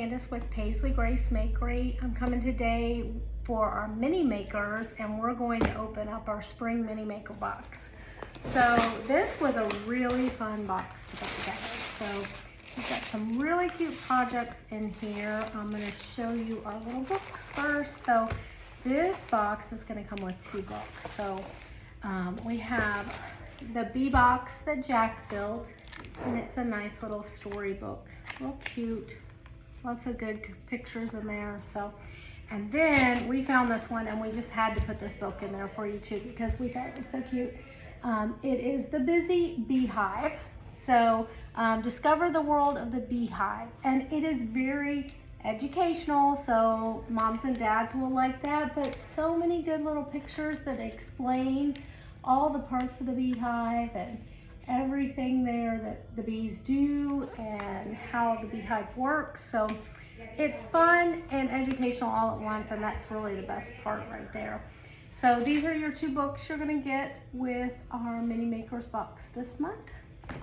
Candace with Paisley Grace Makery. I'm coming today for our mini makers, and we're going to open up our spring mini maker box. So this was a really fun box to put together. So we've got some really cute projects in here. I'm going to show you our little books first. So this box is going to come with 2 books. So we have the bee box that Jack built, and it's a nice little storybook. Real cute, lots of good pictures in there. So, and then we found this one, and we just had to put this book in there for you too because we thought it was so cute. It is The Busy Beehive. So discover the world of the beehive, and it is very educational, so moms and dads will like that, but so many good little pictures that explain all the parts of the beehive and everything there that the bees do and how the beehive works. So it's fun and educational all at once, and that's really the best part right there. So these are your 2 books you're going to get with our mini makers box this month.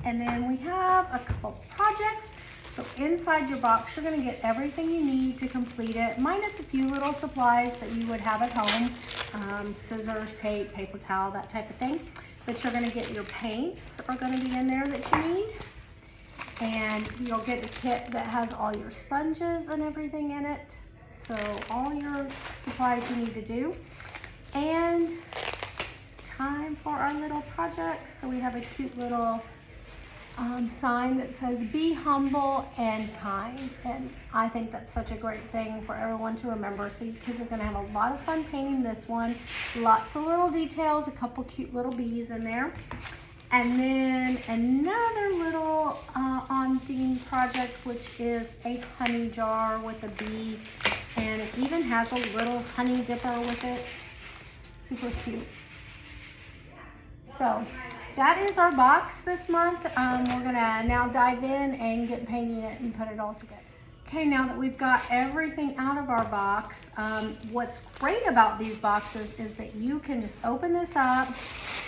And then we have a couple projects. So inside your box, you're going to get everything you need to complete it, minus a few little supplies that you would have at home, scissors, tape, paper towel, that type of thing. But you're going to get your paints are going to be in there that you need. And you'll get a kit that has all your sponges and everything in it. So all your supplies you need to do. And time for our little project. So we have a cute little sign that says be humble and kind, and I think that's such a great thing for everyone to remember. So you kids are going to have a lot of fun painting this one. Lots of little details, a couple cute little bees in there, and then another little on theme project, which is a honey jar with a bee, and it even has a little honey dipper with it. Super cute. So that is our box this month. We're gonna now dive in and get painting it and put it all together. Okay, now that we've got everything out of our box, what's great about these boxes is that you can just open this up,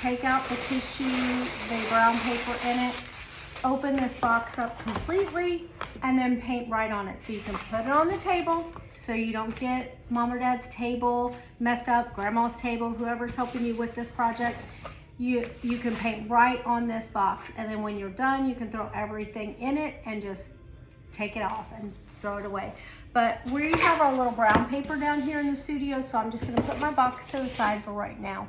take out the tissue, the brown paper in it, open this box up completely, and then paint right on it. So you can put it on the table so you don't get mom or dad's table messed up, grandma's table, whoever's helping you with this project. You can paint right on this box, and then when you're done, you can throw everything in it and just take it off and throw it away. But we have our little brown paper down here in the studio, so I'm just going to put my box to the side for right now.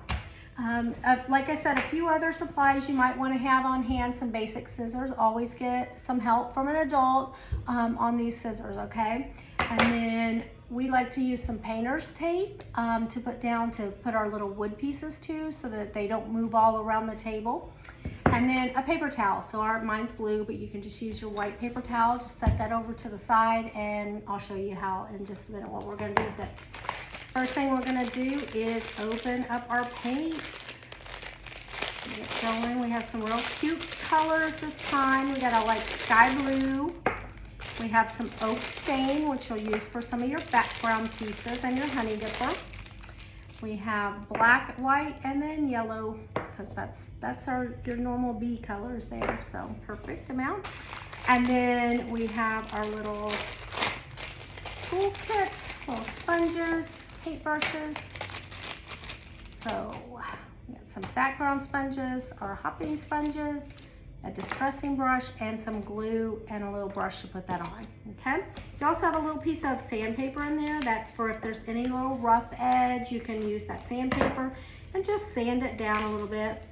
Like I said, a few other supplies you might want to have on hand. Some basic scissors. Always get some help from an adult on these scissors, okay? And then we like to use some painter's tape to put our little wood pieces to, so that they don't move all around the table. And then a paper towel. So mine's blue, but you can just use your white paper towel. Just set that over to the side, and I'll show you how in just a minute what we're going to do with it. First thing we're going to do is open up our paints. Get going. We have some real cute colors this time. We got a like sky blue. We have some oak stain, which you'll use for some of your background pieces and your honey dipper. We have black, white, and then yellow, because that's your normal bee colors there. So perfect amount. And then we have our little tool kit, little sponges, paint brushes. So we got some background sponges, our hopping sponges, a distressing brush, and some glue, and a little brush to put that on, okay? You also have a little piece of sandpaper in there. That's for if there's any little rough edge, you can use that sandpaper and just sand it down a little bit.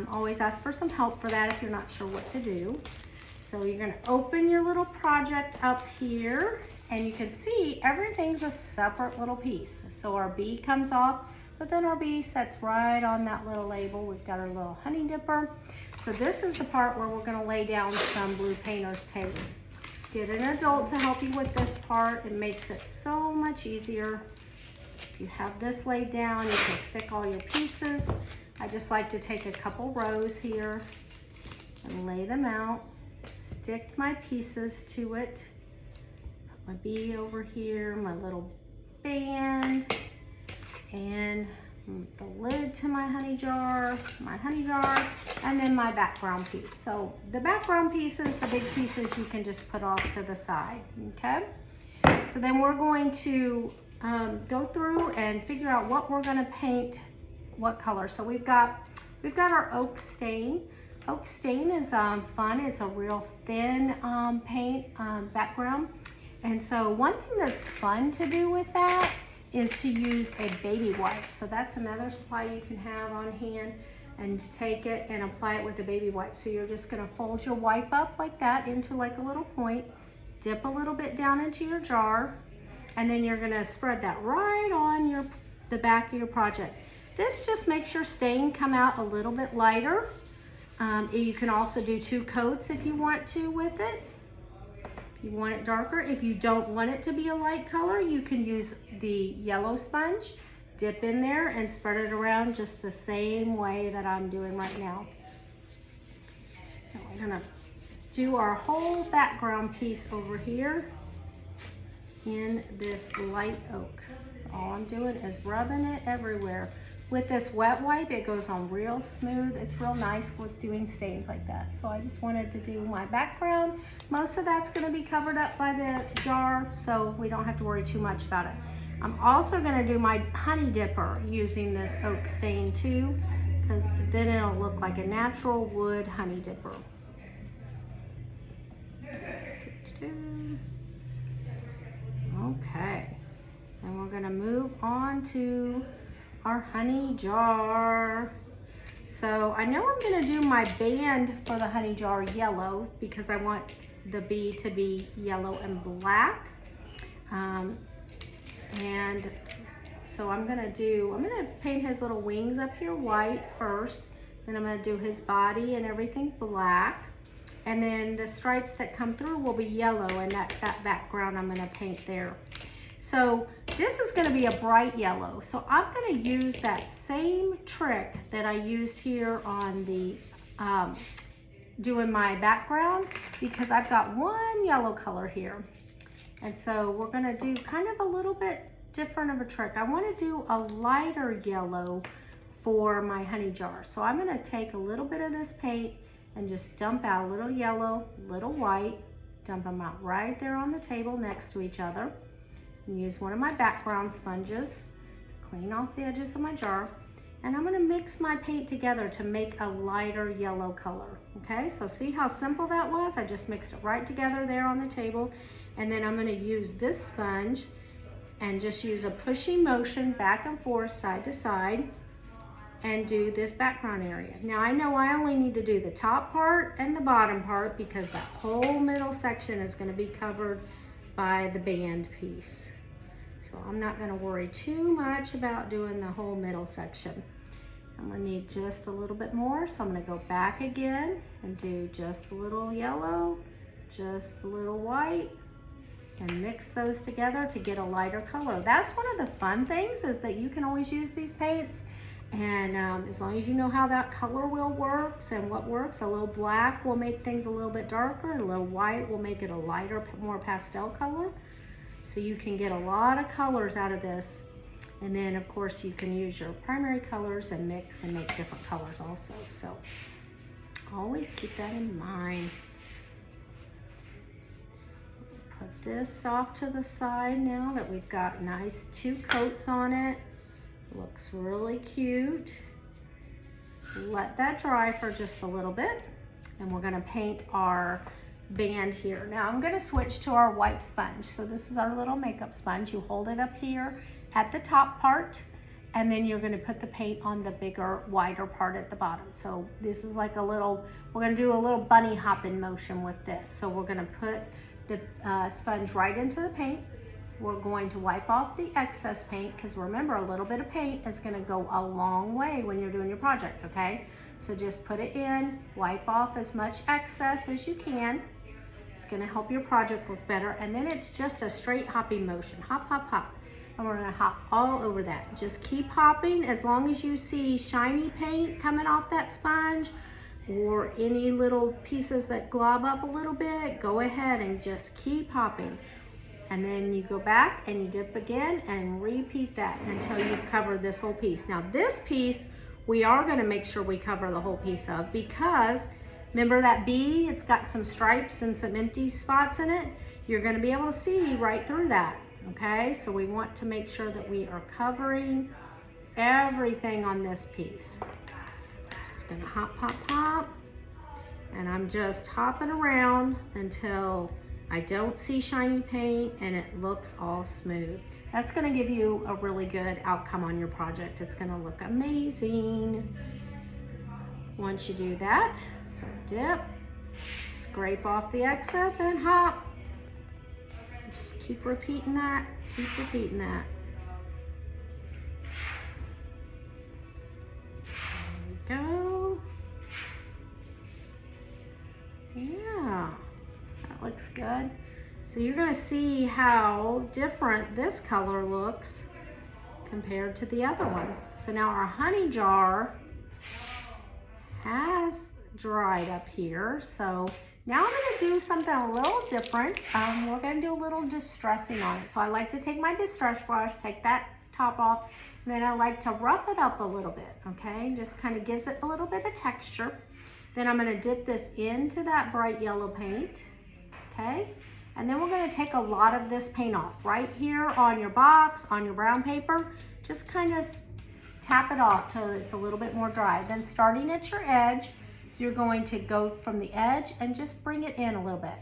Always ask for some help for that if you're not sure what to do. So you're gonna open your little project up here, and you can see everything's a separate little piece. So our bee comes off, but then our bee sets right on that little label. We've got our little honey dipper. So this is the part where we're gonna lay down some blue painter's tape. Get an adult to help you with this part. It makes it so much easier. If you have this laid down, you can stick all your pieces. I just like to take a couple rows here and lay them out. Stick my pieces to it. Put my bee over here, my little band, and the lid to my honey jar, and then my background piece. So the background pieces, the big pieces, you can just put off to the side, okay? So then we're going to go through and figure out what we're gonna paint, what color. So we've got our oak stain. Oak stain is fun. It's a real thin paint background. And so one thing that's fun to do with that is to use a baby wipe. So that's another supply you can have on hand, and take it and apply it with a baby wipe. So you're just gonna fold your wipe up like that into like a little point, dip a little bit down into your jar, and then you're gonna spread that right on the back of your project. This just makes your stain come out a little bit lighter. You can also do 2 coats if you want to with it. If you want it darker, if you don't want it to be a light color, you can use the yellow sponge, dip in there and spread it around just the same way that I'm doing right now. So we're gonna do our whole background piece over here in this light oak. All I'm doing is rubbing it everywhere. With this wet wipe, it goes on real smooth. It's real nice with doing stains like that. So I just wanted to do my background. Most of that's gonna be covered up by the jar, so we don't have to worry too much about it. I'm also gonna do my honey dipper using this oak stain too, because then it'll look like a natural wood honey dipper. Okay, and we're gonna move on to our honey jar. So I know I'm gonna do my band for the honey jar yellow because I want the bee to be yellow and black. And so I'm gonna paint his little wings up here white first, then I'm gonna do his body and everything black. And then the stripes that come through will be yellow, and that's that background I'm gonna paint there. So this is gonna be a bright yellow. So I'm gonna use that same trick that I used here on the, doing my background, because I've got one yellow color here. And so we're gonna do kind of a little bit different of a trick. I wanna do a lighter yellow for my honey jar. So I'm gonna take a little bit of this paint and just dump out a little yellow, little white, dump them out right there on the table next to each other. And use one of my background sponges, clean off the edges of my jar, and I'm gonna mix my paint together to make a lighter yellow color. Okay, so see how simple that was? I just mixed it right together there on the table, and then I'm gonna use this sponge and just use a pushing motion back and forth, side to side, and do this background area. Now I know I only need to do the top part and the bottom part because that whole middle section is gonna be covered by the band piece. So I'm not gonna worry too much about doing the whole middle section. I'm gonna need just a little bit more, so I'm gonna go back again and do just a little yellow, just a little white, and mix those together to get a lighter color. That's one of the fun things, is that you can always use these paints, and as long as you know how that color wheel works and what works, a little black will make things a little bit darker, and a little white will make it a lighter, more pastel color. So you can get a lot of colors out of this. And then of course you can use your primary colors and mix and make different colors also. So always keep that in mind. Put this off to the side now that we've got nice 2 coats on it. Looks really cute. Let that dry for just a little bit, and we're gonna paint our band here. Now I'm gonna switch to our white sponge. So this is our little makeup sponge. You hold it up here at the top part, and then you're gonna put the paint on the bigger, wider part at the bottom. So this is like a little, we're gonna do a little bunny hopping motion with this. So we're gonna put the sponge right into the paint. We're going to wipe off the excess paint, because remember, a little bit of paint is gonna go a long way when you're doing your project, okay? So just put it in, wipe off as much excess as you can. It's gonna help your project look better. And then it's just a straight hopping motion, hop, hop, hop. And we're gonna hop all over that. Just keep hopping as long as you see shiny paint coming off that sponge, or any little pieces that glob up a little bit, go ahead and just keep hopping. And then you go back and you dip again and repeat that until you've covered this whole piece. Now this piece, we are gonna make sure we cover the whole piece of, because remember that bee, it's got some stripes and some empty spots in it. you're going to be able to see right through that. Okay, so we want to make sure that we are covering everything on this piece. Just gonna hop, hop, hop, and I'm just hopping around until I don't see shiny paint and it looks all smooth. That's gonna give you a really good outcome on your project. It's gonna look amazing once you do that. So dip, scrape off the excess and hop. Just keep repeating that, keep repeating that. There we go. Yeah, that looks good. So you're gonna see how different this color looks compared to the other one. So now our honey jar has dried up here. So now I'm gonna do something a little different. We're gonna do a little distressing on it. So I like to take my distress brush, take that top off, and then I like to rough it up a little bit, okay? Just kind of gives it a little bit of texture. Then I'm gonna dip this into that bright yellow paint, okay? And then we're gonna take a lot of this paint off right here on your box, on your brown paper. Just kind of tap it off till it's a little bit more dry. Then starting at your edge, you're going to go from the edge and just bring it in a little bit.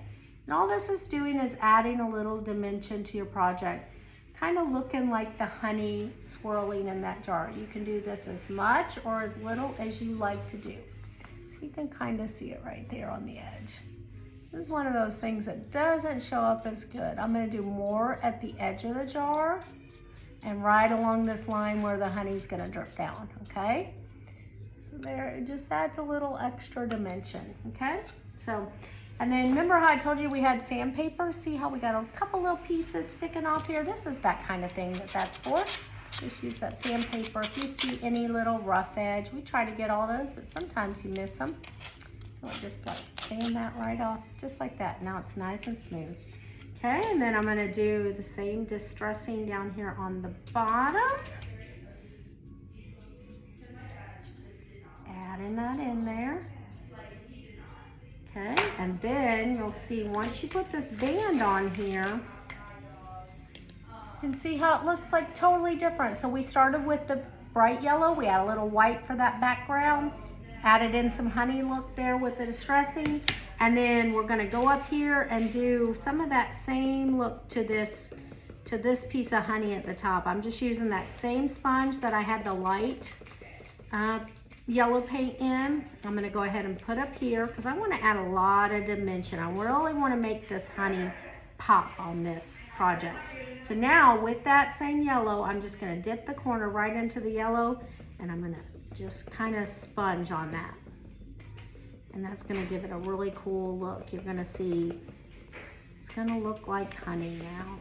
And all this is doing is adding a little dimension to your project, kind of looking like the honey swirling in that jar. You can do this as much or as little as you like to do. So you can kind of see it right there on the edge. This is one of those things that doesn't show up as good. I'm gonna do more at the edge of the jar and right along this line where the honey's gonna drip down, okay? So there, it just adds a little extra dimension, okay? So, and then remember how I told you we had sandpaper? See how we got a couple little pieces sticking off here? This is that kind of thing that's for. Just use that sandpaper. If you see any little rough edge, we try to get all those, but sometimes you miss them. So I just like sand that right off, just like that. Now it's nice and smooth. Okay, and then I'm gonna do the same distressing down here on the bottom. Adding that in there. Okay, and then you'll see once you put this band on here, you can see how it looks like totally different. So we started with the bright yellow, we add a little white for that background, added in some honey look there with the distressing, and then we're gonna go up here and do some of that same look to this piece of honey at the top. I'm just using that same sponge that I had the light yellow paint in. I'm gonna go ahead and put up here because I wanna add a lot of dimension. I really wanna make this honey pop on this project. So now with that same yellow, I'm just gonna dip the corner right into the yellow and I'm gonna just kind of sponge on that. And that's gonna give it a really cool look. You're gonna see, it's gonna look like honey now.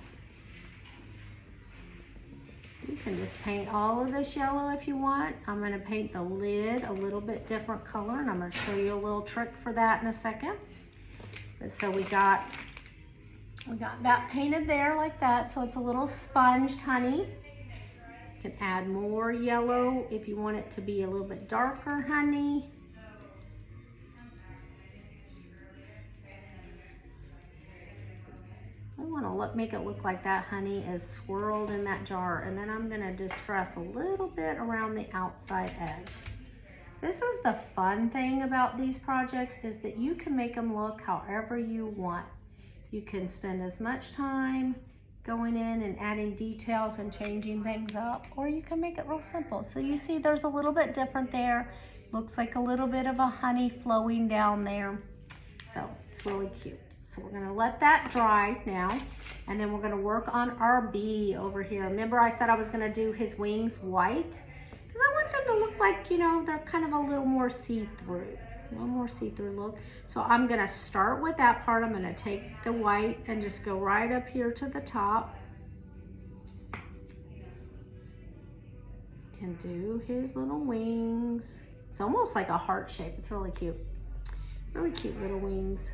You can just paint all of this yellow if you want. I'm gonna paint the lid a little bit different color and I'm gonna show you a little trick for that in a second. But so we got that painted there like that, so it's a little sponged honey. You can add more yellow if you want it to be a little bit darker honey. I want to make it look like that honey is swirled in that jar, and then I'm going to distress a little bit around the outside edge. This is the fun thing about these projects, is that you can make them look however you want. You can spend as much time going in and adding details and changing things up, or you can make it real simple. So you see there's a little bit different there. Looks like a little bit of a honey flowing down there. So it's really cute. So we're gonna let that dry now, and then we're gonna work on our bee over here. Remember I said I was gonna do his wings white? Because I want them to look like, you know, they're kind of a little more see-through. A little more see-through look. So I'm gonna start with that part. I'm gonna take the white and just go right up here to the top and do his little wings. It's almost like a heart shape. It's really cute. Really cute little wings.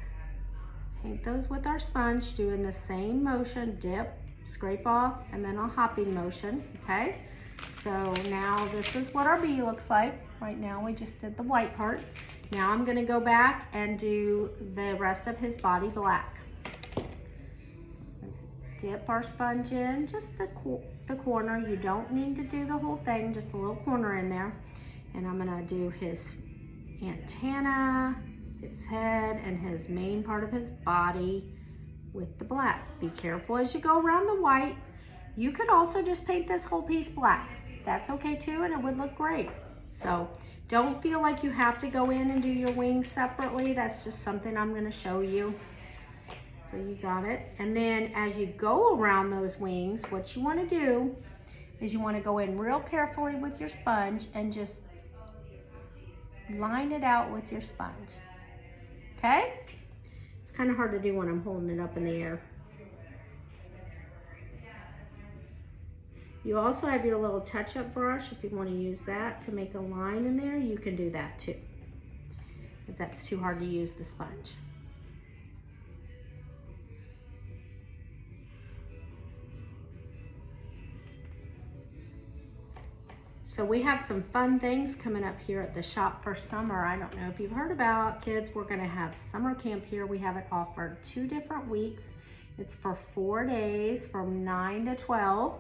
Paint those with our sponge, doing the same motion, dip, scrape off, and then a hopping motion, okay? So now this is what our bee looks like. Right now we just did the white part. Now I'm gonna go back and do the rest of his body black. dip our sponge in, just the corner. You don't need to do the whole thing, just a little corner in there. And I'm gonna do his antenna, his head, and his main part of his body with the black. Be careful as you go around the white. You could also just paint this whole piece black. That's okay too, and it would look great. So don't feel like you have to go in and do your wings separately. That's just something I'm gonna show you. So you got it. And then as you go around those wings, what you wanna do is you wanna go in real carefully with your sponge and just line it out with your sponge, okay? It's kind of hard to do when I'm holding it up in the air. You also have your little touch-up brush. If you want to use that to make a line in there, you can do that too, if that's too hard to use the sponge. So we have some fun things coming up here at the shop for summer. I don't know if you've heard about, kids, we're gonna have summer camp here. We have it offered 2 different weeks. It's for 4 days from 9 to 12.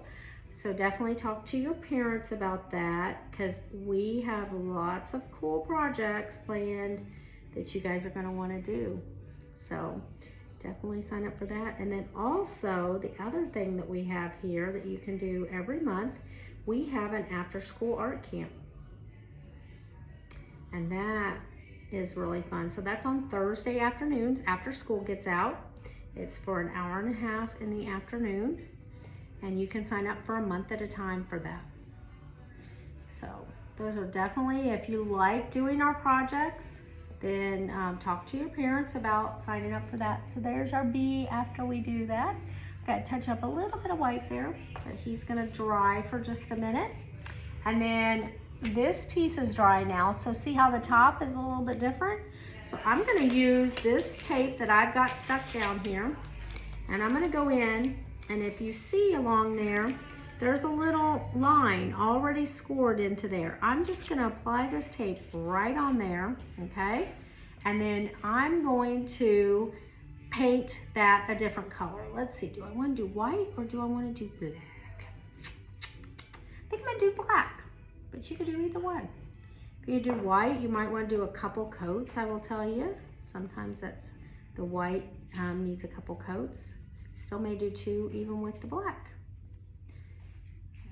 So definitely talk to your parents about that, because we have lots of cool projects planned that you guys are gonna wanna do. So definitely sign up for that. And then also the other thing that we have here that you can do every month, we have an after-school art camp. And that is really fun. So that's on Thursday afternoons after school gets out. It's for an hour and a half in the afternoon. And you can sign up for a month at a time for that. So those are definitely, if you like doing our projects, then talk to your parents about signing up for that. So there's our bee after we do that. Got to touch up a little bit of white there, but he's gonna dry for just a minute. And then this piece is dry now, so see how the top is a little bit different? So I'm gonna use this tape that I've got stuck down here, and I'm gonna go in, and if you see along there, there's a little line already scored into there. I'm just gonna apply this tape right on there, okay? And then I'm going to paint that a different color. Let's see, do I want to do white or do I want to do black? I think I'm going to do black, but you could do either one. If you do white, you might want to do a couple coats, I will tell you. Sometimes that's the white needs a couple coats. Still may do 2 even with the black.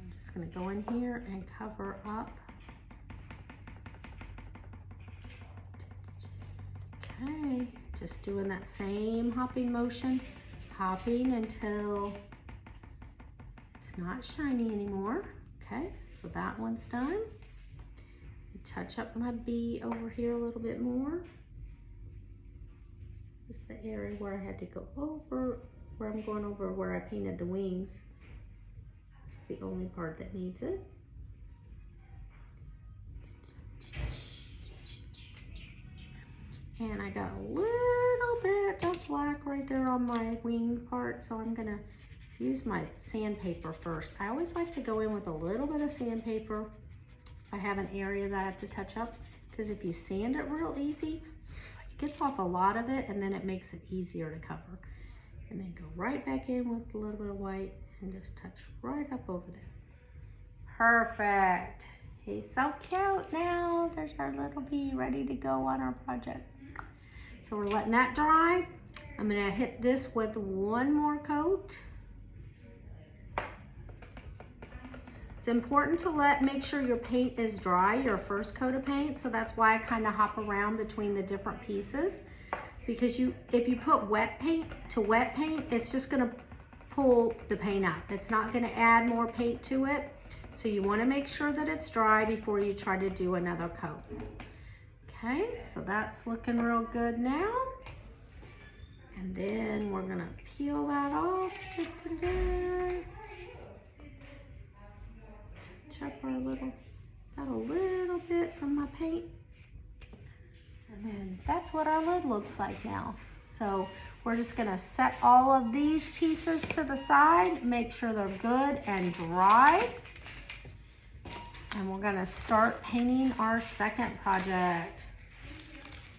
I'm just going to go in here and cover up. Okay. Just doing that same hopping motion, hopping until it's not shiny anymore. Okay, so that one's done. Touch up my bee over here a little bit more. Just the area where I had to go over, where I'm going over where I painted the wings. It's the only part that needs it. And I got a little bit of black right there on my wing part, so I'm gonna use my sandpaper first. I always like to go in with a little bit of sandpaper if I have an area that I have to touch up, because if you sand it real easy, it gets off a lot of it and then it makes it easier to cover. And then go right back in with a little bit of white and just touch right up over there. Perfect. He's so cute now. There's our little bee ready to go on our project. So we're letting that dry. I'm gonna hit this with one more coat. It's important to make sure your paint is dry, your first coat of paint. So that's why I kind of hop around between the different pieces. Because if you put wet paint to wet paint, it's just gonna pull the paint up. It's not gonna add more paint to it. So you wanna make sure that it's dry before you try to do another coat. Okay, so that's looking real good now. And then we're gonna peel that off. Touch up our got a little bit from my paint. And then that's what our lid looks like now. So we're just gonna set all of these pieces to the side, make sure they're good and dry. And we're gonna start painting our second project.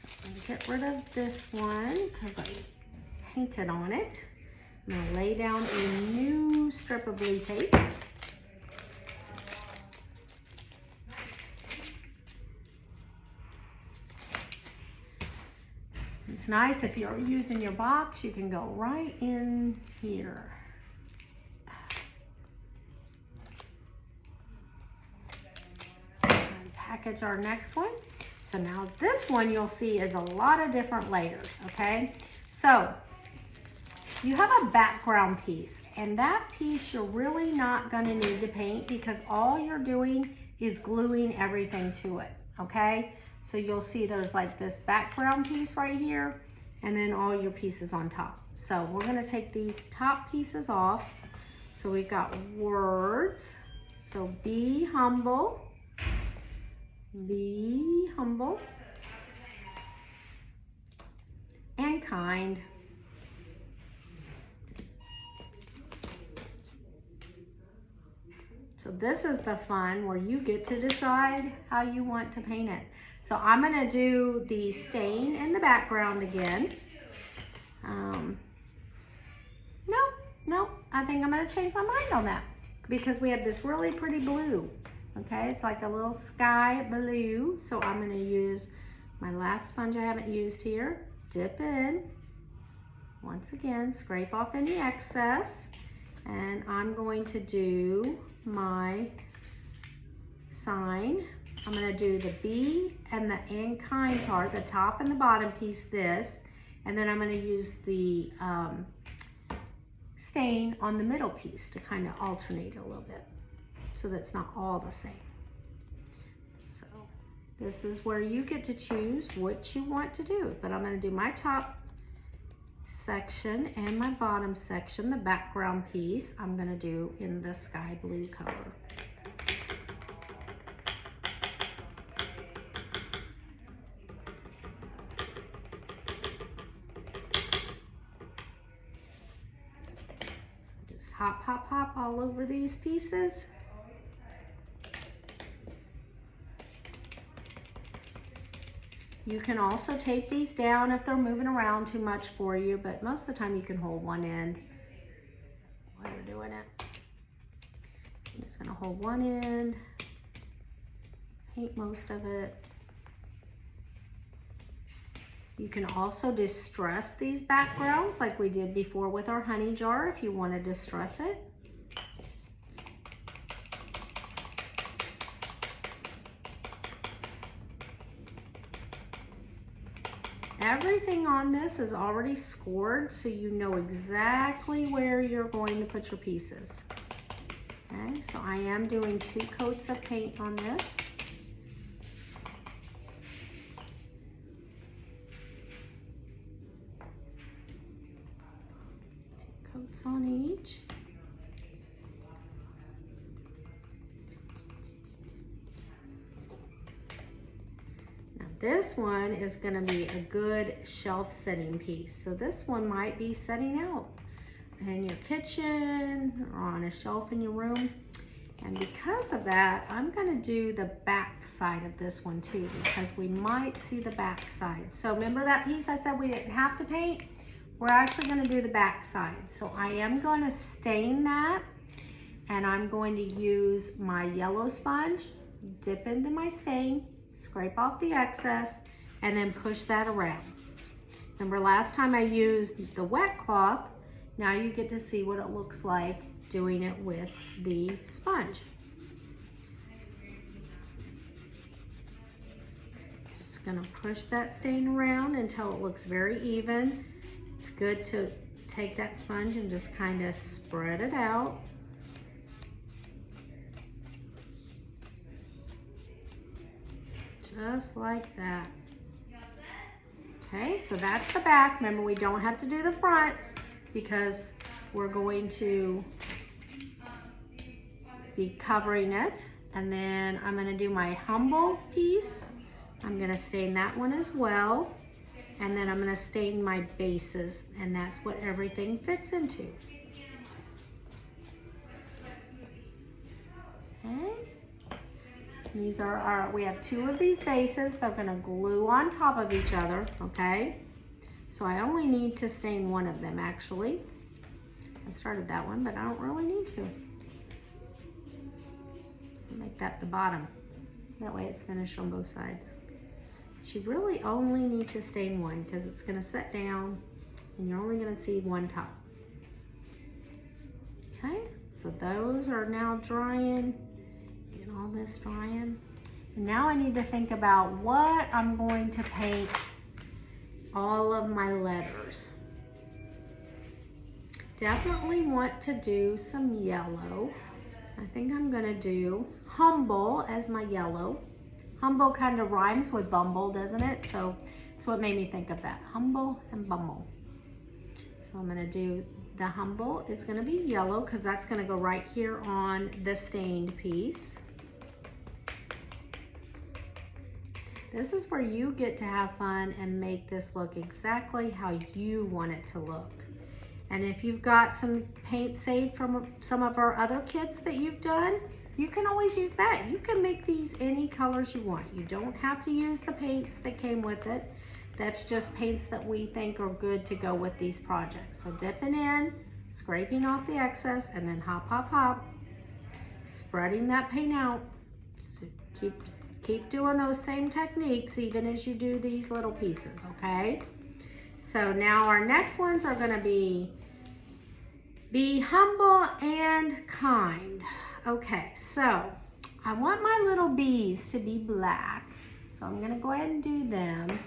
So I'm gonna get rid of this one because I painted on it. I'm gonna lay down a new strip of blue tape. It's nice if you're using your box, you can go right in here. And package our next one. So now this one you'll see is a lot of different layers, okay? So you have a background piece, and that piece you're really not gonna need to paint because all you're doing is gluing everything to it, okay? So you'll see there's like this background piece right here, and then all your pieces on top. So we're gonna take these top pieces off. So we've got words. So be humble, and kind. So this is the fun where you get to decide how you want to paint it. So I'm gonna do the stain in the background again. No, I think I'm gonna change my mind on that because we have this really pretty blue. Okay, it's like a little sky blue. So I'm gonna use my last sponge I haven't used here, dip in, once again, scrape off any excess, and I'm going to do my sign. I'm gonna do the be and the and kind part, the top and the bottom piece, this, and then I'm gonna use the stain on the middle piece to kind of alternate a little bit so that's not all the same. So this is where you get to choose what you want to do, but I'm gonna do my top section and my bottom section, the background piece, I'm gonna do in the sky blue color. Just hop, hop, hop all over these pieces. You can also tape these down if they're moving around too much for you, but most of the time you can hold one end while you're doing it. I'm just gonna hold one end, paint most of it. You can also distress these backgrounds like we did before with our honey jar if you want to distress it. Everything on this is already scored, so you know exactly where you're going to put your pieces. Okay, so I am doing 2 coats of paint on this. 2 coats on each. This one is going to be a good shelf setting piece. So this one might be setting out in your kitchen or on a shelf in your room. And because of that, I'm going to do the back side of this one too, because we might see the back side. So remember that piece I said we didn't have to paint? We're actually going to do the back side. So I am going to stain that, and I'm going to use my yellow sponge, dip into my stain, scrape off the excess, and then push that around. Remember last time I used the wet cloth, now you get to see what it looks like doing it with the sponge. Just gonna push that stain around until it looks very even. It's good to take that sponge and just kind of spread it out. Just like that. Okay, so that's the back. Remember, we don't have to do the front because we're going to be covering it. And then I'm going to do my humble piece. I'm going to stain that one as well. And then I'm going to stain my bases, and that's what everything fits into. Okay. These are our, we have 2 of these bases. They're going to glue on top of each other, okay? So I only need to stain one of them actually. I started that one, but I don't really need to. Make that the bottom. That way it's finished on both sides. But you really only need to stain one because it's gonna set down and you're only gonna see one top. Okay, so those are now drying. Get all this drying. And now I need to think about what I'm going to paint all of my letters. Definitely want to do some yellow. I think I'm gonna do Humble as my yellow. Humble kind of rhymes with Bumble, doesn't it? So it's what made me think of that, Humble and Bumble. So I'm gonna do the Humble is gonna be yellow because that's gonna go right here on the stained piece. This is where you get to have fun and make this look exactly how you want it to look. And if you've got some paint saved from some of our other kits that you've done, you can always use that. You can make these any colors you want. You don't have to use the paints that came with it. That's just paints that we think are good to go with these projects. So dipping in, scraping off the excess, and then hop, hop, hop, spreading that paint out. So keep doing those same techniques even as you do these little pieces, okay? So now our next ones are gonna be humble and kind. Okay, so I want my little bees to be black. So I'm gonna go ahead and do them.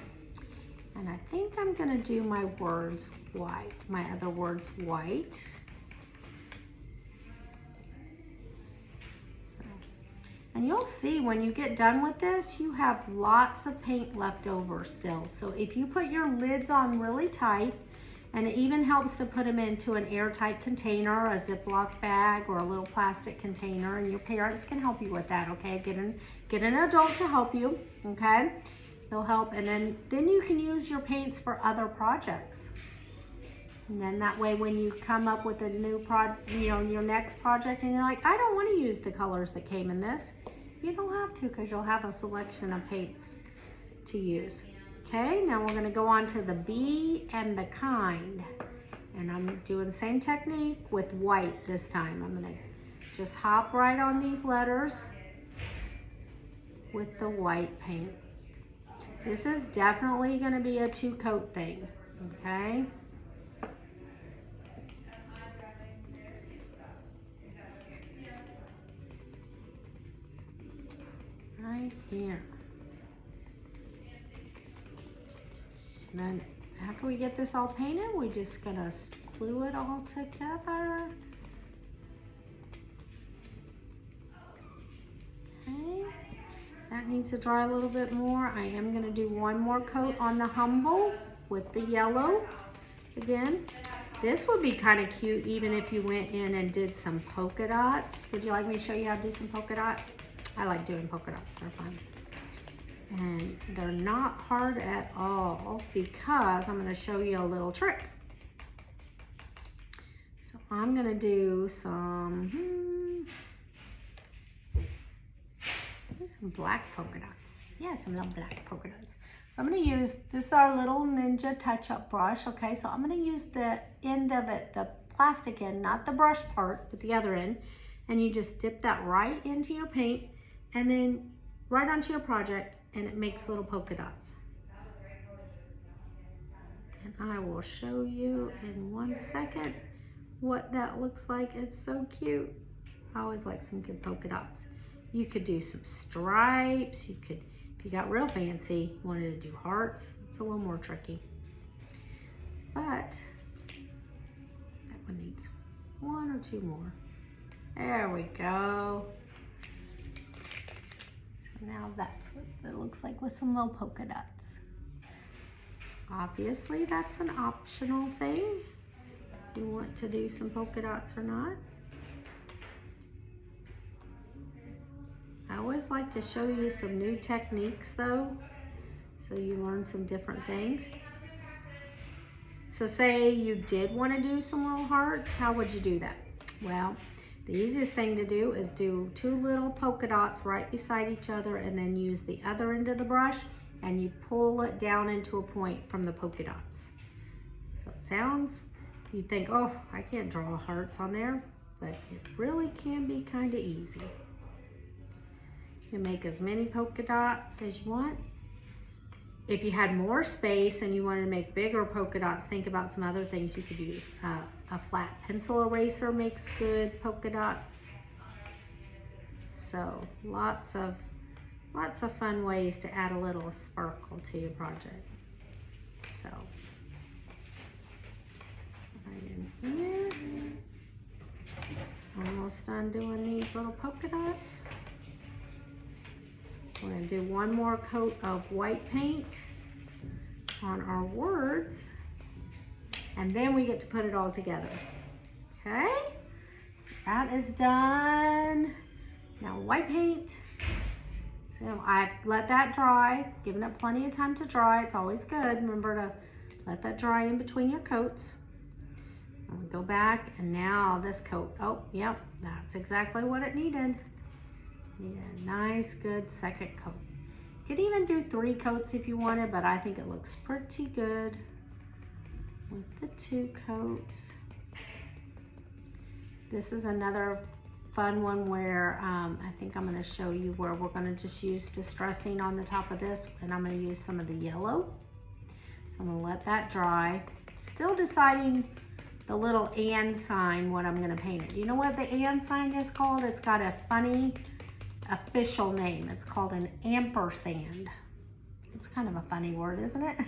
And I think I'm gonna do my words white, my other words white. And you'll see when you get done with this, you have lots of paint left over still. So if you put your lids on really tight, and it even helps to put them into an airtight container, a Ziploc bag, or a little plastic container, and your parents can help you with that, okay? Get an adult to help you, okay? They'll help, and then you can use your paints for other projects. And then that way when you come up with a new your next project and you're like, I don't want to use the colors that came in this, you don't have to because you'll have a selection of paints to use. Okay, now we're gonna go on to the Be and the Kind. And I'm doing the same technique with white this time. I'm gonna just hop right on these letters with the white paint. This is definitely gonna be a 2-coat thing, okay? Right here. And then after we get this all painted, we're just gonna glue it all together. Okay, that needs to dry a little bit more. I am gonna do one more coat on the Humble with the yellow again. This would be kind of cute even if you went in and did some polka dots. Would you like me to show you how to do some polka dots? I like doing polka dots, they're fun. And they're not hard at all because I'm gonna show you a little trick. So I'm gonna do some black polka dots. Yeah, some little black polka dots. So I'm gonna use, this is our little Ninja touch-up brush, okay? So I'm gonna use the end of it, the plastic end, not the brush part, but the other end. And you just dip that right into your paint and then right onto your project, and it makes little polka dots. And I will show you in 1 second what that looks like. It's so cute. I always like some good polka dots. You could do some stripes. You could, if you got real fancy, wanted to do hearts, it's a little more tricky. But that one needs 1 or 2 more. There we go. Now that's what it looks like with some little polka dots. Obviously, that's an optional thing. You want to do some polka dots or not. I always like to show you some new techniques though, so you learn some different things. So say you did want to do some little hearts, how would you do that? Well, the easiest thing to do is do 2 little polka dots right beside each other and then use the other end of the brush and you pull it down into a point from the polka dots. So it sounds You think, oh, I can't draw hearts on there, but it really can be kind of easy. You can make as many polka dots as you want. If you had more space and you wanted to make bigger polka dots, think about some other things you could use. A flat pencil eraser makes good polka dots. So lots of fun ways to add a little sparkle to your project. So right in here. Almost done doing these little polka dots. We're going to do one more coat of white paint on our words, and then we get to put it all together. Okay, so that is done. Now white paint. So I let that dry, giving it plenty of time to dry. It's always good. Remember to let that dry in between your coats. I'll go back, and now this coat. Oh, yep, that's exactly what it needed. Needed a nice, good second coat. You could even do 3 coats if you wanted, but I think it looks pretty good with the 2 coats. This is another fun one where I think I'm going to show you where we're going to just use distressing on the top of this, and I'm going to use some of the yellow. So I'm going to let that dry. Still deciding the little and sign, what I'm going to paint it. You know what the and sign is called? It's got a funny official name. It's called an ampersand. It's kind of a funny word, isn't it?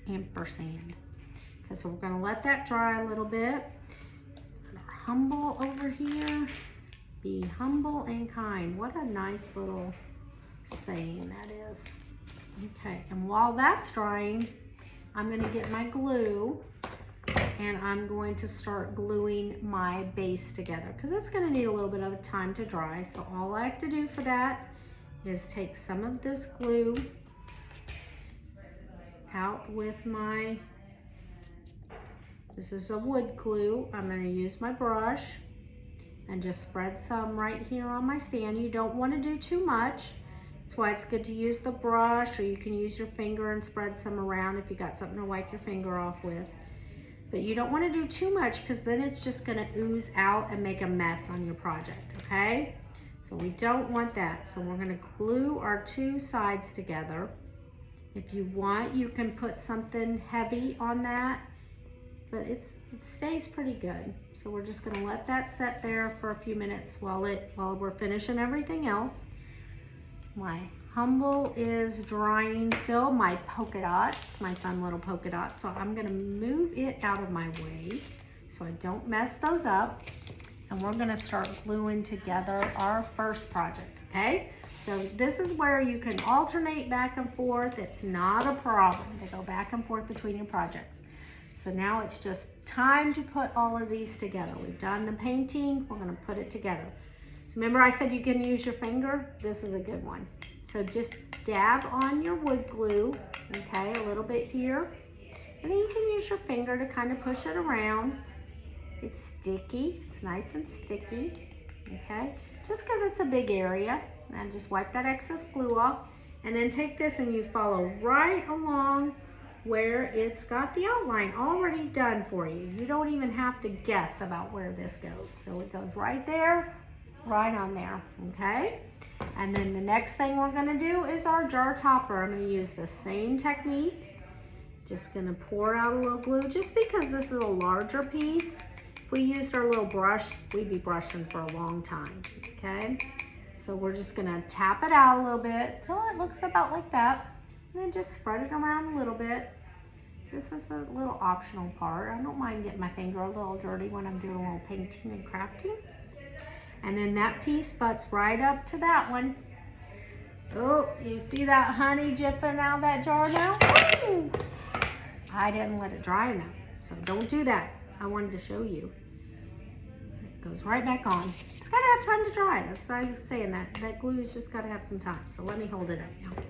Ampersand. Okay, so we're going to let that dry a little bit. Humble over here. Be humble and kind. What a nice little saying that is. Okay, and while that's drying, I'm going to get my glue, and I'm going to start gluing my base together because it's going to need a little bit of time to dry. So all I have to do for that is take some of this glue out with my, this is a wood glue. I'm going to use my brush and just spread some right here on my stand. You don't want to do too much. That's why it's good to use the brush, or you can use your finger and spread some around if you got something to wipe your finger off with. But you don't want to do too much because then it's just going to ooze out and make a mess on your project, okay? So we don't want that. So we're going to glue our 2 sides together. If you want, you can put something heavy on that, but it stays pretty good. So we're just going to let that set there for a few minutes while we're finishing everything else. My humble is drying still, my polka dots, my fun little polka dots. So I'm going to move it out of my way so I don't mess those up. And we're going to start gluing together our first project, okay? So this is where you can alternate back and forth. It's not a problem to go back and forth between your projects. So now it's just time to put all of these together. We've done the painting, we're going to put it together. So remember I said you can use your finger? This is a good one. So just dab on your wood glue, okay, a little bit here. And then you can use your finger to kind of push it around. It's sticky, it's nice and sticky, okay? Just because it's a big area. And just wipe that excess glue off. And then take this and you follow right along where it's got the outline already done for you. You don't even have to guess about where this goes. So it goes right there, right on there, okay? And then the next thing we're gonna do is our jar topper. I'm gonna use the same technique. Just gonna pour out a little glue just because this is a larger piece. If we used our little brush, we'd be brushing for a long time, okay? So we're just gonna tap it out a little bit till it looks about like that. And then just spread it around a little bit. This is a little optional part. I don't mind getting my finger a little dirty when I'm doing a little painting and crafting. And then that piece butts right up to that one. Oh, you see that honey dripping out of that jar now? Ooh! I didn't let it dry enough, so don't do that. I wanted to show you. It goes right back on. It's gotta have time to dry. That's why I was saying that glue's just gotta have some time. So let me hold it up now.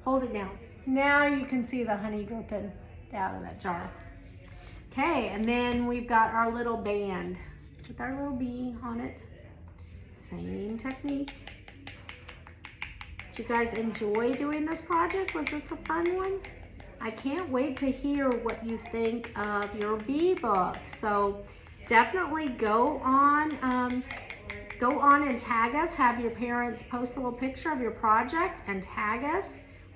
Hold it down. Now you can see the honey dripping out of that jar. Okay, and then we've got our little band with our little bee on it. Same technique. Did you guys enjoy doing this project? Was this a fun one? I can't wait to hear what you think of your bee book. So definitely go on and tag us. Have your parents post a little picture of your project and tag us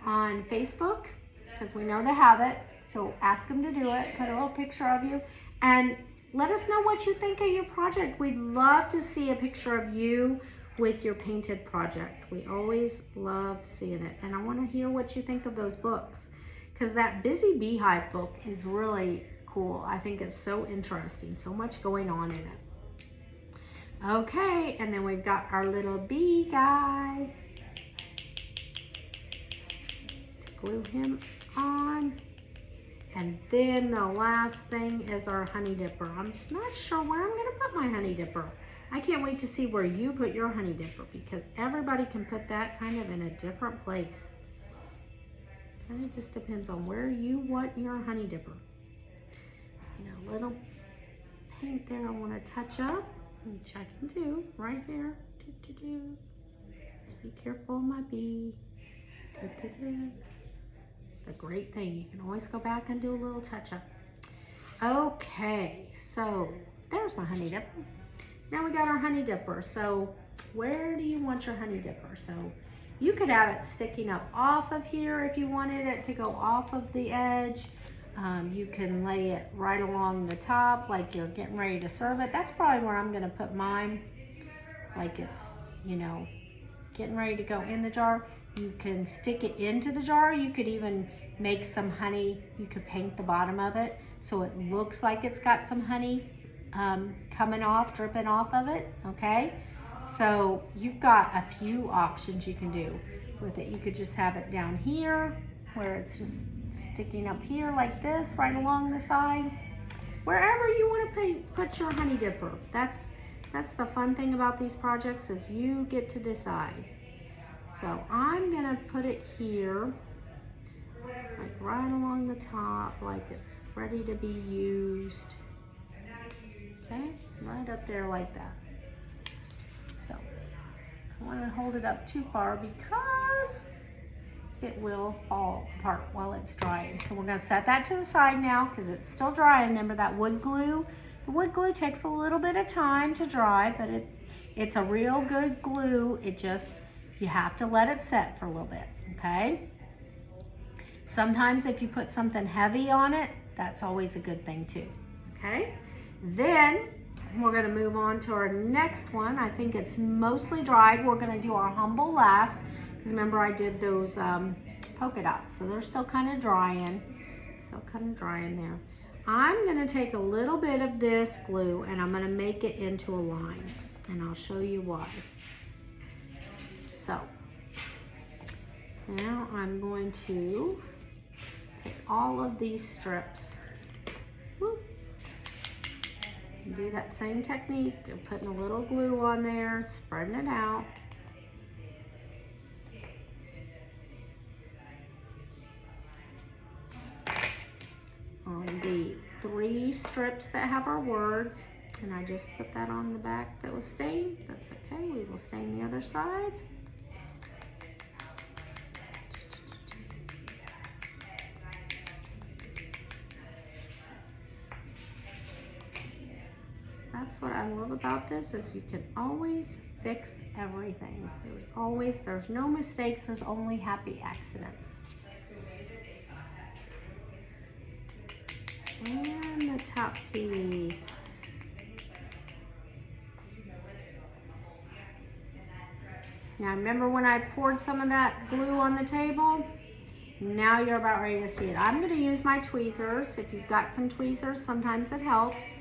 on Facebook, because we know they have it. So ask them to do it. Put a little picture of you and let us know what you think of your project. We'd love to see a picture of you with your painted project. We always love seeing it. And I want to hear what you think of those books, because that Busy Beehive book is really cool. I think it's so interesting. So much going on in it. Okay, and then we've got our little bee guy. To glue him on. And then the last thing is our honey dipper. I'm just not sure where I'm gonna put my honey dipper. I can't wait to see where you put your honey dipper, because everybody can put that kind of in a different place. Kind of just depends on where you want your honey dipper. A little paint there I want to touch up, which I can do right here. Just be careful of my bee. It's the great thing. You can always go back and do a little touch up. Okay, so there's my honey dipper. Now we got our honey dipper. So where do you want your honey dipper? So you could have it sticking up off of here if you wanted it to go off of the edge. You can lay it right along the top like you're getting ready to serve it. That's probably where I'm gonna put mine. Like it's, getting ready to go in the jar. You can stick it into the jar. You could even make some honey. You could paint the bottom of it so it looks like it's got some honey coming off, dripping off of it, okay? So you've got a few options you can do with it. You could just have it down here where it's just sticking up here like this, right along the side. Wherever you want to put your honey dipper. That's the fun thing about these projects, is you get to decide. So I'm gonna put it here, like right along the top, like it's ready to be used. Okay, right up there like that. So I don't want to hold it up too far because it will fall apart while it's drying. So we're going to set that to the side now because it's still drying. Remember that wood glue? The wood glue takes a little bit of time to dry, but it's a real good glue. You have to let it set for a little bit, okay? Sometimes if you put something heavy on it, that's always a good thing too, okay? Then we're gonna move on to our next one. I think it's mostly dried. We're gonna do our humble last, because remember I did those polka dots, so they're still kind of drying. There. I'm gonna take a little bit of this glue and I'm gonna make it into a line, and I'll show you why. So now I'm going to take all of these strips. Whoop. Do that same technique. You're putting a little glue on there, spreading it out. On the 3 strips that have our words, and I just put that on the back that was stained. That's okay. We will stain the other side. That's what I love about this, is you can always fix everything. There's no mistakes, there's only happy accidents. And the top piece. Now remember when I poured some of that glue on the table? Now you're about ready to see it. I'm going to use my tweezers. If you've got some tweezers, sometimes it helps.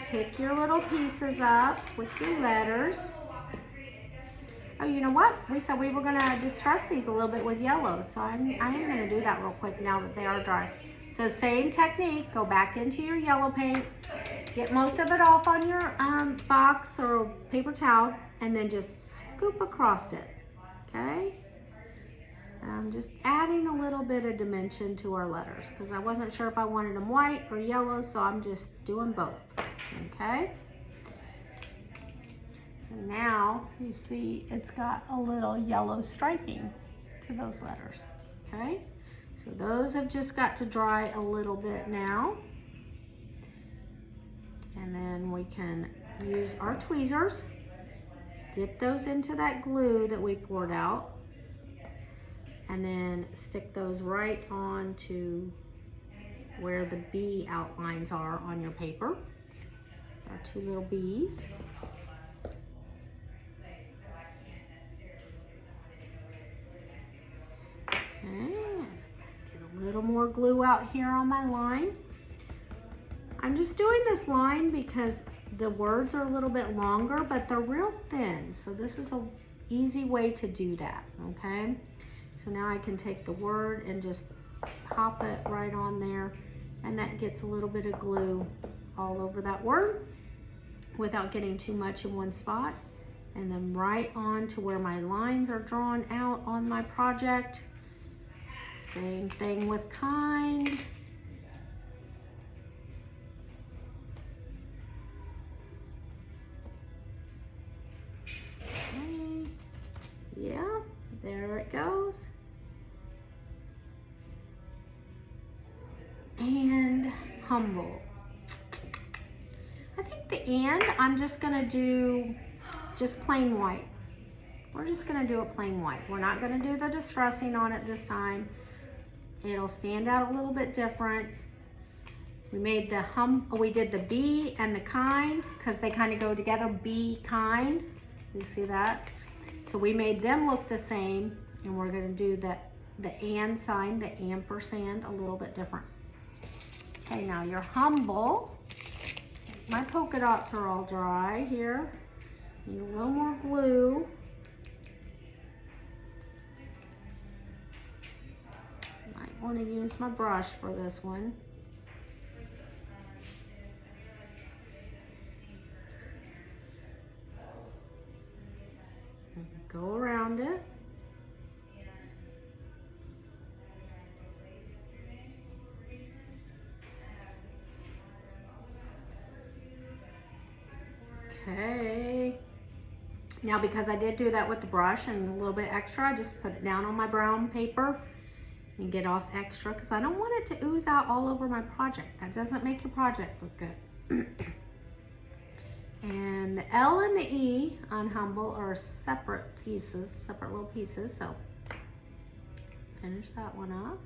Pick your little pieces up with your letters. Oh, you know what? We said we were going to distress these a little bit with yellow, so I am going to do that real quick now that they are dry. So same technique, go back into your yellow paint, get most of it off on your box or paper towel, and then just scoop across it, okay? And I'm just adding a little bit of dimension to our letters because I wasn't sure if I wanted them white or yellow, so I'm just doing both, okay? So now you see it's got a little yellow striping to those letters, okay? So those have just got to dry a little bit now. And then we can use our tweezers, dip those into that glue that we poured out, and then stick those right on to where the bee outlines are on your paper. Our two little bees. Okay, get a little more glue out here on my line. I'm just doing this line because the words are a little bit longer, but they're real thin. So this is an easy way to do that, okay? So now I can take the word and just pop it right on there, and that gets a little bit of glue all over that word without getting too much in one spot. And then right on to where my lines are drawn out on my project. Same thing with kind. Okay. Yeah, there it goes. And humble. I think the and, I'm just gonna do just plain white. We're just gonna do it plain white. We're not gonna do the distressing on it this time. It'll stand out a little bit different. We made the we did the be and the kind because they kind of go together, be kind. You see that? So we made them look the same, and we're gonna do the and sign, the ampersand, a little bit different. Okay, now you're humble. My polka dots are all dry here. Need a little more glue. Might want to use my brush for this one. Go around it. Okay. Now because I did do that with the brush and a little bit extra, I just put it down on my brown paper and get off extra because I don't want it to ooze out all over my project. That doesn't make your project look good. And the L and the E on humble are separate pieces, separate little pieces. So finish that one up.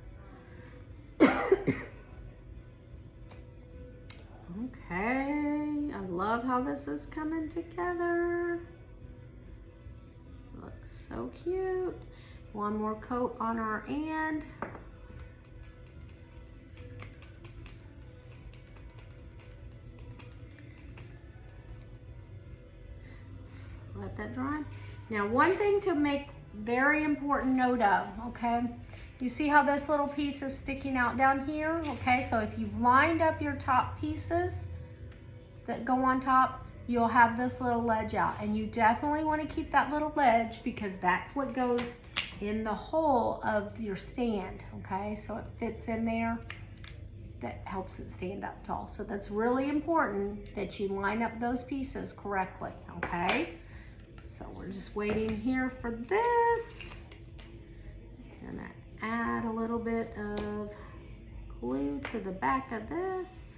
Okay, I love how this is coming together. Looks so cute. One more coat on our and. Let that dry. Now, one thing to make very important note of, okay? You see how this little piece is sticking out down here? Okay, so if you've lined up your top pieces that go on top, you'll have this little ledge out. And you definitely want to keep that little ledge because that's what goes in the hole of your stand, okay? So it fits in there. That helps it stand up tall. So that's really important that you line up those pieces correctly, okay? So we're just waiting here for this. I'm gonna add a little bit of glue to the back of this.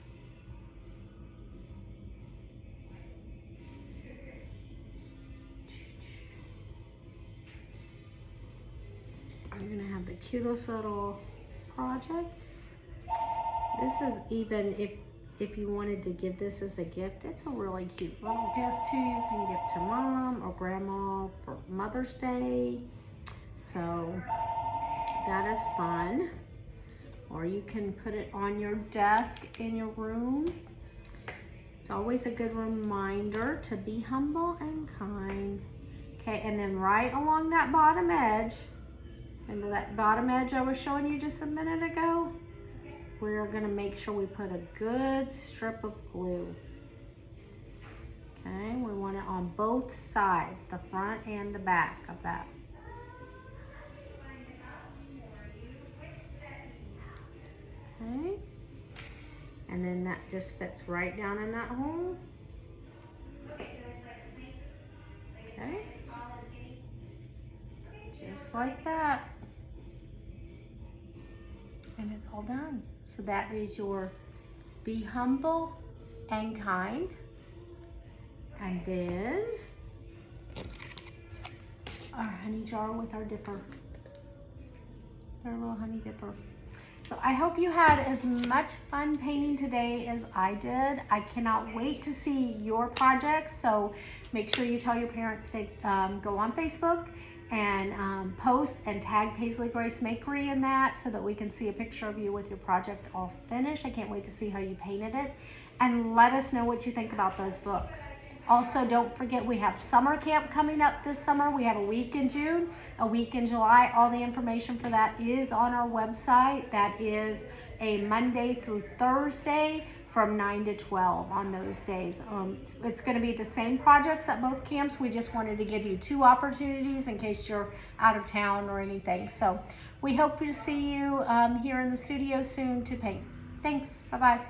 You're gonna have the cutest little project. This is even if you wanted to give this as a gift, it's a really cute little gift too. You can give to mom or grandma for Mother's Day. So that is fun. Or you can put it on your desk in your room. It's always a good reminder to be humble and kind. Okay, and then right along that bottom edge, remember that bottom edge I was showing you just a minute ago? We're gonna make sure we put a good strip of glue. Okay, we want it on both sides, the front and the back of that. Okay, and then that just fits right down in that hole. Okay, just like that. And it's all done. So that is your Be Humble and Kind. And then our honey jar with our dipper. Our little honey dipper. So I hope you had as much fun painting today as I did. I cannot wait to see your projects. So make sure you tell your parents to go on Facebook and post and tag Paisley Grace Makery in that so that we can see a picture of you with your project all finished. I can't wait to see how you painted it. And let us know what you think about those books. Also, don't forget we have summer camp coming up this summer. We have a week in June, a week in July. All the information for that is on our website. That is a Monday through Thursday from 9 to 12 on those days. It's going to be the same projects at both camps. We just wanted to give you 2 opportunities in case you're out of town or anything. So we hope to see you here in the studio soon to paint. Thanks. Bye-bye.